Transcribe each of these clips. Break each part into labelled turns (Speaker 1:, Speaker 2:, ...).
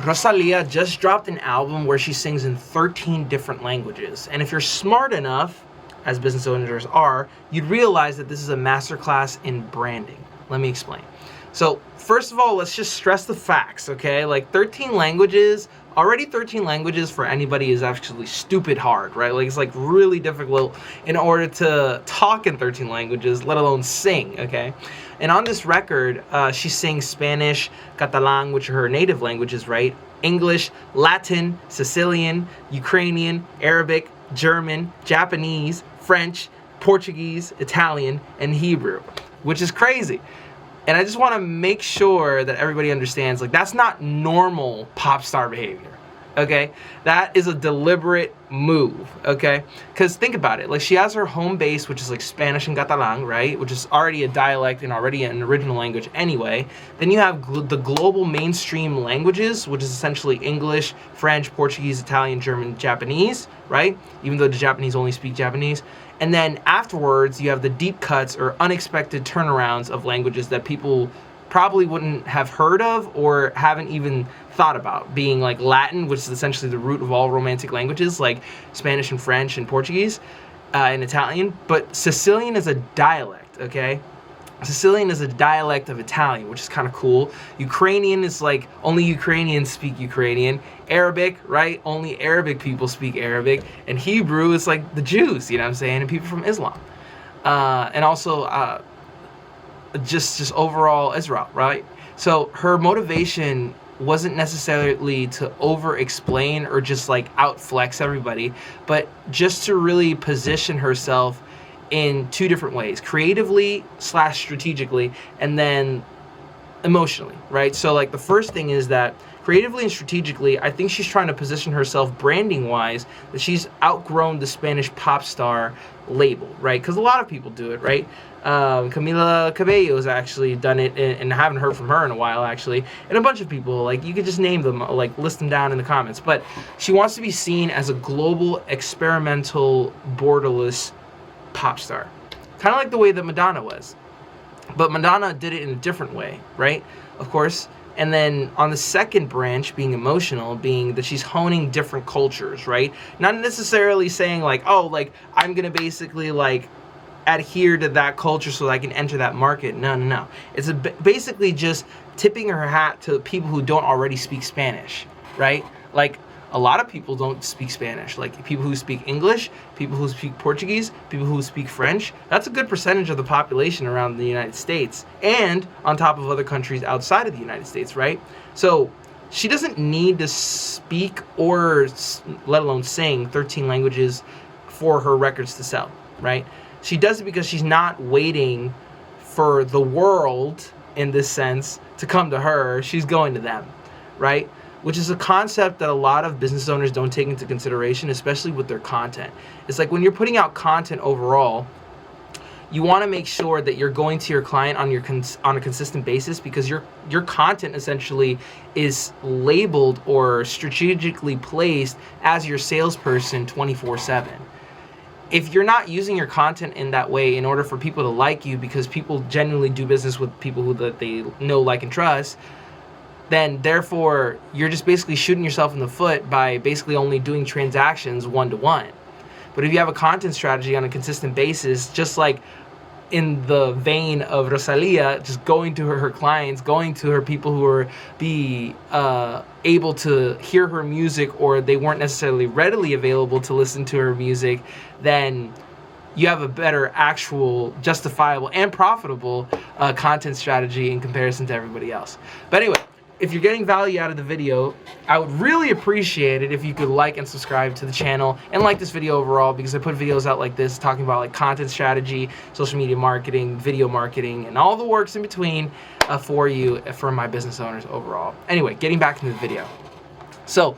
Speaker 1: Rosalia just dropped an album where she sings in 13 different languages. And if you're smart enough, as business owners are, you'd realize that this is a masterclass in branding. Let me explain. So first of all, let's just stress the facts, okay? Like 13 languages, already 13 languages for anybody is actually stupid hard, right? Like it's like really difficult in order to talk in 13 languages, let alone sing, okay? And on this record, she sings Spanish, Catalan, which are her native languages, right? English, Latin, Sicilian, Ukrainian, Arabic, German, Japanese, French, Portuguese, Italian, and Hebrew, which is crazy. And I just want to make sure that everybody understands, like, that's not normal pop star behavior, okay? That is a deliberate move, okay? Because think about it. Like, she has her home base, which is like Spanish and Catalan, right? Which is already a dialect and already an original language anyway. Then you have the global mainstream languages, which is essentially English, French, Portuguese, Italian, German, Japanese, right? Even though the Japanese only speak Japanese. And then afterwards, you have the deep cuts or unexpected turnarounds of languages that people probably wouldn't have heard of or haven't even thought about, being like Latin, which is essentially the root of all romantic languages, like Spanish and French and Portuguese and Italian. But Sicilian is a dialect, okay? Sicilian is a dialect of Italian, which is kind of cool. Ukrainian is like only Ukrainians speak Ukrainian. Arabic, right? Only Arabic people speak Arabic. And Hebrew is like the Jews, you know what I'm saying? And people from Islam. And also just overall Israel, right? So her motivation wasn't necessarily to over-explain or just like out-flex everybody, but just to really position herself in two different ways, creatively / strategically, and then emotionally, right? So like the first thing is that creatively and strategically, I think she's trying to position herself branding wise that she's outgrown the Spanish pop star label, right? Because a lot of people do it, right? Camila Cabello's actually done it, and I haven't heard from her in a while actually, and a bunch of people, like you could just name them, like list them down in the comments. But she wants to be seen as a global, experimental, borderless pop star, kind of like the way that Madonna was. But Madonna did it in a different way, right? Of course. And then on the second branch, being emotional, being that she's honing different cultures, right? Not necessarily saying like, oh, like I'm gonna basically like adhere to that culture so that I can enter that market. No. It's basically just tipping her hat to people who don't already speak Spanish, right? Like a lot of people don't speak Spanish, like people who speak English, people who speak Portuguese, people who speak French. That's a good percentage of the population around the United States and on top of other countries outside of the United States, right? So she doesn't need to speak or let alone sing 13 languages for her records to sell, right? She does it because she's not waiting for the world, in this sense, to come to her. She's going to them, right? Which is a concept that a lot of business owners don't take into consideration, especially with their content. It's like when you're putting out content overall, you want to make sure that you're going to your client on a consistent basis, because your content essentially is labeled or strategically placed as your salesperson 24/7. If you're not using your content in that way in order for people to like you, because people genuinely do business with people who that they know, like, and trust, then therefore you're just basically shooting yourself in the foot by basically only doing transactions one-to-one. But if you have a content strategy on a consistent basis, just like in the vein of Rosalia, just going to her clients, going to her people who are able to hear her music, or they weren't necessarily readily available to listen to her music, then you have a better, actual, justifiable, and profitable content strategy in comparison to everybody else. But anyway, if you're getting value out of the video, I would really appreciate it if you could like and subscribe to the channel and like this video overall, because I put videos out like this talking about like content strategy, social media marketing, video marketing, and all the works in between for you, for my business owners overall. Anyway, getting back into the video. So,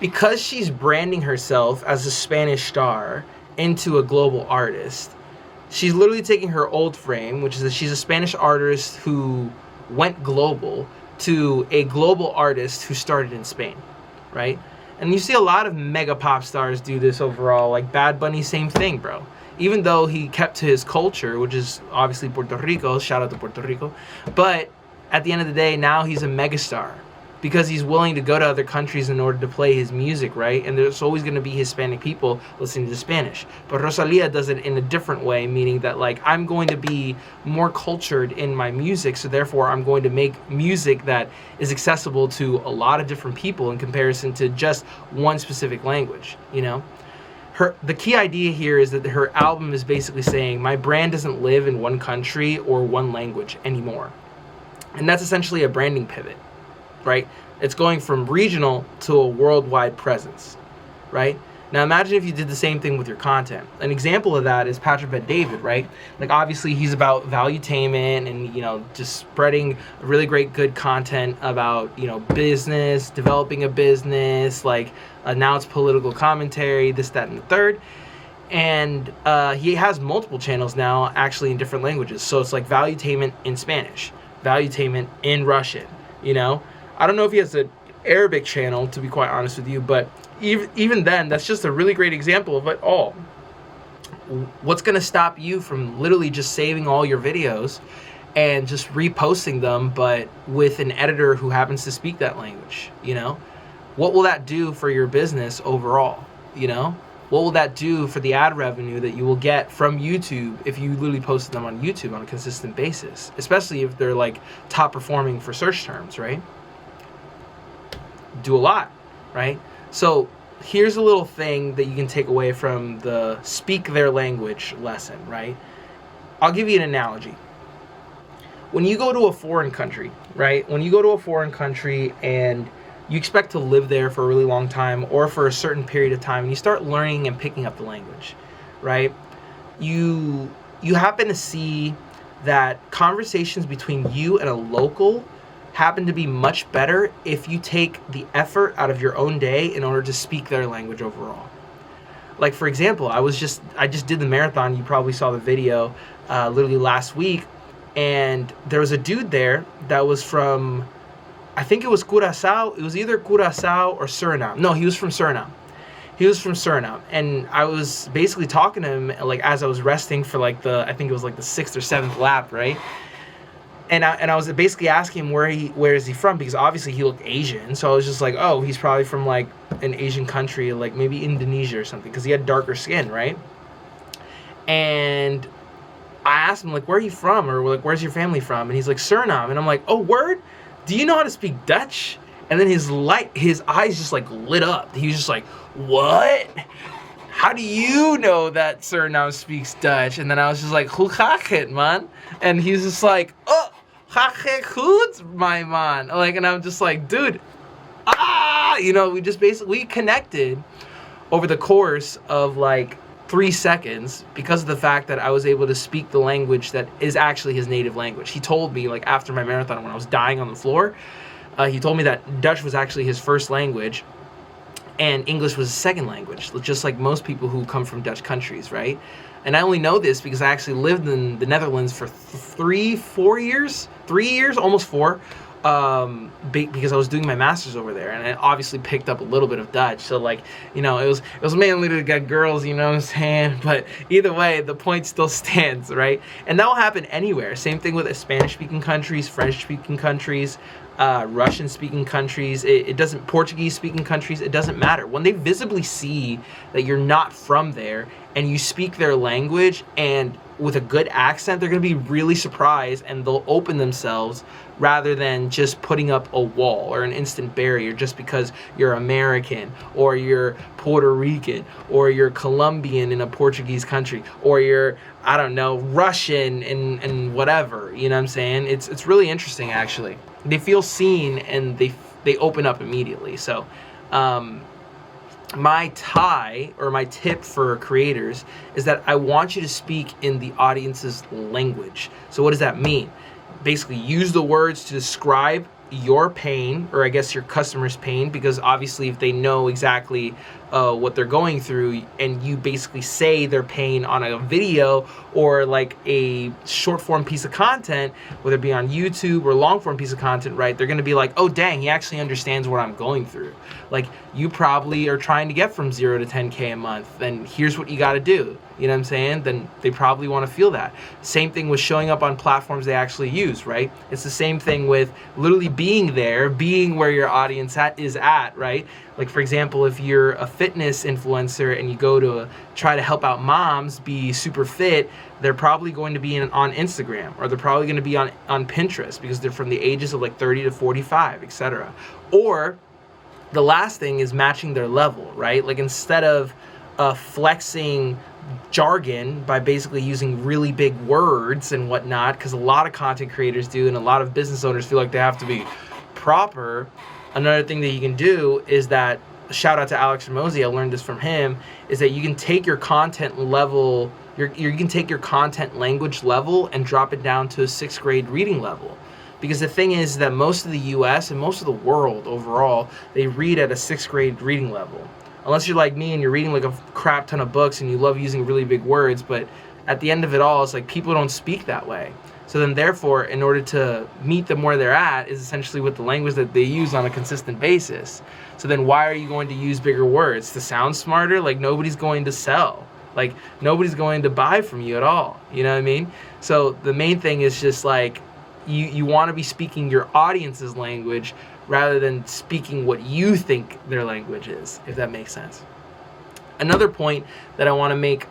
Speaker 1: because she's branding herself as a Spanish star into a global artist, she's literally taking her old frame, which is that she's a Spanish artist who went global, to a global artist who started in Spain, right? And you see a lot of mega pop stars do this overall, like Bad Bunny, same thing, bro. Even though he kept to his culture, which is obviously Puerto Rico, shout out to Puerto Rico, but at the end of the day, now he's a megastar. because he's willing to go to other countries in order to play his music, right? And there's always going to be Hispanic people listening to Spanish. But Rosalia does it in a different way, meaning that like I'm going to be more cultured in my music, so therefore I'm going to make music that is accessible to a lot of different people in comparison to just one specific language, you know? The key idea here is that her album is basically saying my brand doesn't live in one country or one language anymore. And that's essentially a branding pivot, right? It's going from regional to a worldwide presence, right? Now imagine if you did the same thing with your content. An example of that is Patrick Bet-David, right? Like obviously he's about valuetainment and, you know, just spreading really great good content about, you know, business, developing a business, like now it's political commentary, this, that, and the third. And he has multiple channels now actually in different languages. So it's like valuetainment in Spanish, valuetainment in Russian, you know? I don't know if he has an Arabic channel, to be quite honest with you, but even then, that's just a really great example of it all. What's going to stop you from literally just saving all your videos and just reposting them, but with an editor who happens to speak that language, you know? What will that do for your business overall, you know? What will that do for the ad revenue that you will get from YouTube if you literally posted them on YouTube on a consistent basis, especially if they're like top performing for search terms, right? Do a lot, right? So here's a little thing that you can take away from the speak their language lesson, right? I'll give you an analogy. When you go to a foreign country, right? When you go to a foreign country and you expect to live there for a really long time or for a certain period of time, and you start learning and picking up the language, right? You happen to see that conversations between you and a local happen to be much better if you take the effort out of your own day in order to speak their language overall. Like for example, I just did the marathon. You probably saw the video literally last week, and there was a dude there that was from, I think it was Curaçao. It was either Curaçao or Suriname. No, he was from Suriname. He was from Suriname, and I was basically talking to him like as I was resting for like I think it was like the 6th or 7th lap, right? And I was basically asking him where is he from, because obviously he looked Asian. So I was just like, oh, he's probably from like an Asian country, like maybe Indonesia or something, because he had darker skin, right? And I asked him like, where are you from, or like, where's your family from? And he's like, Suriname. And I'm like, oh, word? Do you know how to speak Dutch? And then his eyes just like lit up. He was just like, what? How do you know that Suriname speaks Dutch? And then I was just like, hoe gaat het, man? And he's just like, oh, gaat het goed, my man? Like, and I'm just like, dude, you know, we connected over the course of like 3 seconds because of the fact that I was able to speak the language that is actually his native language. He told me, like, after my marathon when I was dying on the floor, he told me that Dutch was actually his first language and English was his second language, just like most people who come from Dutch countries, right? And I only know this because I actually lived in the Netherlands for 3 years, almost 4, because I was doing my master's over there, and I obviously picked up a little bit of Dutch. So like, you know, it was mainly to get girls, you know what I'm saying? But either way, the point still stands, right? And that will happen anywhere. Same thing with Spanish-speaking countries, French-speaking countries, Russian-speaking countries. It doesn't, Portuguese-speaking countries. It doesn't matter. When they visibly see that you're not from there and you speak their language and with a good accent, they're going to be really surprised and they'll open themselves rather than just putting up a wall or an instant barrier just because you're American or you're Puerto Rican or you're Colombian in a Portuguese country or you're, I don't know, Russian and whatever, you know what I'm saying? It's really interesting, actually. They feel seen and they open up immediately. So my tip for creators is that I want you to speak in the audience's language. So what does that mean? Basically use the words to describe your pain, or I guess your customer's pain, because obviously if they know exactly what they're going through, and you basically say their pain on a video or like a short form piece of content, whether it be on YouTube or long form piece of content, right? They're gonna be like, oh dang, he actually understands what I'm going through. Like, you probably are trying to get from 0 to 10K a month, then here's what you gotta do. You know what I'm saying? Then they probably want to feel that. Same thing with showing up on platforms they actually use, right? It's the same thing with literally being there, being where your audience is at, right? Like, for example, if you're a fitness influencer and you go to try to help out moms be super fit, they're probably going to be on Instagram, or they're probably going to be on Pinterest, because they're from the ages of like 30 to 45, etc. Or the last thing is matching their level, right? Like, instead of flexing jargon by basically using really big words and whatnot, because a lot of content creators do, and a lot of business owners feel like they have to be proper. Another thing that you can do is that, shout out to Alex Ramosi, I learned this from him, is that you can take your content level, you can take your content language level and drop it down to a 6th grade reading level. Because the thing is that most of the US and most of the world overall, they read at a 6th grade reading level. Unless you're like me and you're reading like a crap ton of books and you love using really big words, but at the end of it all, it's like people don't speak that way. So then therefore, in order to meet them where they're at is essentially with the language that they use on a consistent basis. So then why are you going to use bigger words? To sound smarter? Like, nobody's going to sell. Like, nobody's going to buy from you at all. You know what I mean? So the main thing is just like, you want to be speaking your audience's language rather than speaking what you think their language is, if that makes sense. Another point that I want to make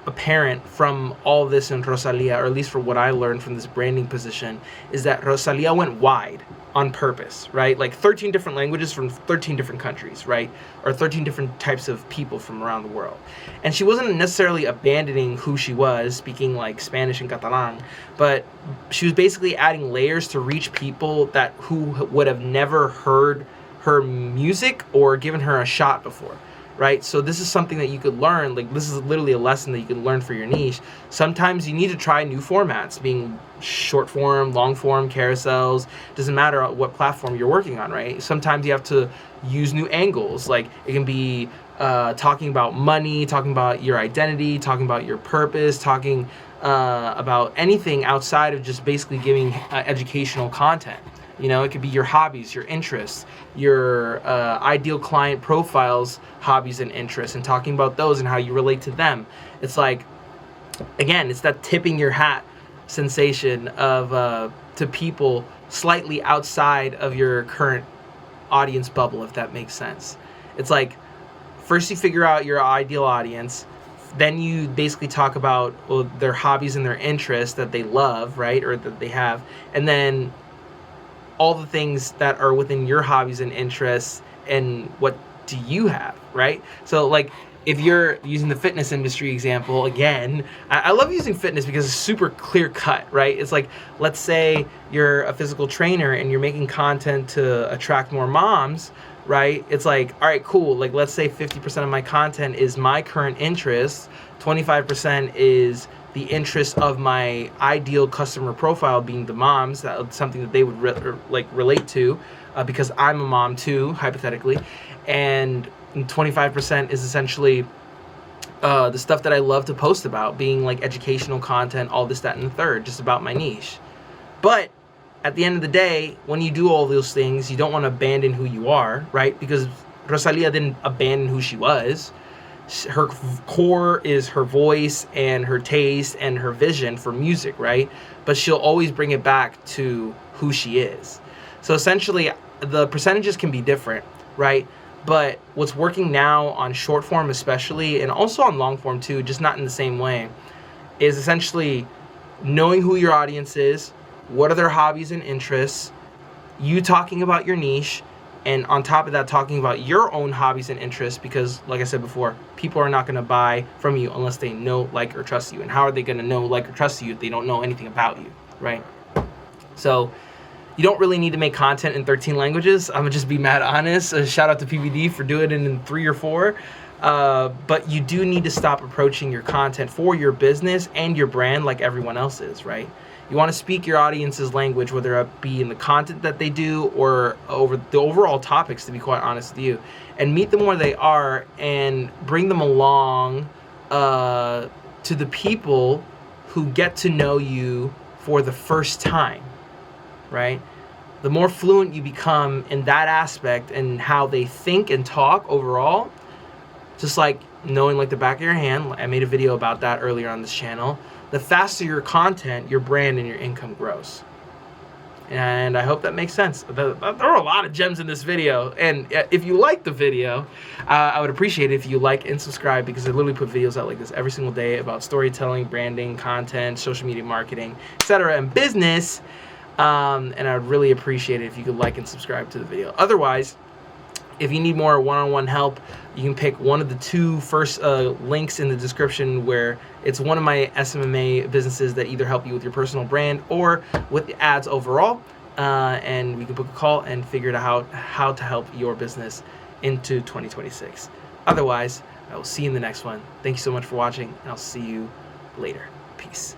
Speaker 1: apparent from all of this in Rosalia, or at least from what I learned from this branding position, is that Rosalia went wide on purpose, right? Like 13 different languages from 13 different countries, right? Or 13 different types of people from around the world. And she wasn't necessarily abandoning who she was, speaking like Spanish and Catalan, but she was basically adding layers to reach people who would have never heard her music or given her a shot before. Right? So this is something that you could learn. Like, this is literally a lesson that you can learn for your niche. Sometimes you need to try new formats, being short form, long form, carousels. Doesn't matter what platform you're working on, right? Sometimes you have to use new angles. Like, it can be talking about money, talking about your identity, talking about your purpose, talking about anything outside of just basically giving educational content. You know, it could be your hobbies, your interests, your ideal client profiles, hobbies and interests, and talking about those and how you relate to them. It's like, again, it's that tipping your hat sensation of to people slightly outside of your current audience bubble, if that makes sense. It's like, first you figure out your ideal audience, then you basically talk about their hobbies and their interests that they love, right, or that they have, and then all the things that are within your hobbies and interests, and what do you have, right? So like, if you're using the fitness industry example, again, I love using fitness because it's super clear cut, right? It's like, let's say you're a physical trainer and you're making content to attract more moms, right? It's like, all right, cool. Like, let's say 50% of my content is my current interests, 25% is the interest of my ideal customer profile, being the moms. That's something that they would relate to, because I'm a mom too, hypothetically. And 25% is essentially the stuff that I love to post about, being like educational content, all this, that, and the third, just about my niche. But at the end of the day, when you do all those things, you don't want to abandon who you are, right? Because Rosalia didn't abandon who she was. Her core is her voice and her taste and her vision for music, right? But she'll always bring it back to who she is. So essentially, the percentages can be different, right? But what's working now on short form especially, and also on long form too, just not in the same way, is essentially knowing who your audience is, what are their hobbies and interests, you talking about your niche, and on top of that, talking about your own hobbies and interests, because like I said before, people are not going to buy from you unless they know, like, or trust you. And how are they going to know, like, or trust you if they don't know anything about you, right? So you don't really need to make content in 13 languages. I'm going to just be mad honest. Shout out to PBD for doing it in 3 or 4. But you do need to stop approaching your content for your business and your brand like everyone else is, right? You want to speak your audience's language, whether it be in the content that they do or over the overall topics, to be quite honest with you, and meet them where they are and bring them along to the people who get to know you for the first time, right? The more fluent you become in that aspect and how they think and talk overall, just like knowing like the back of your hand, I made a video about that earlier on this channel, the faster your content, your brand, and your income grows. And I hope that makes sense. There are a lot of gems in this video, and if you like the video, I would appreciate it if you like and subscribe, because I literally put videos out like this every single day about storytelling, branding, content, social media marketing, etc., and business. And I would really appreciate it if you could like and subscribe to the video. Otherwise, if you need more one-on-one help, you can pick one of the two first links in the description, where it's one of my SMMA businesses that either help you with your personal brand or with the ads overall, and we can book a call and figure out how to help your business into 2026. Otherwise, I will see you in the next one. Thank you so much for watching, and I'll see you later. Peace.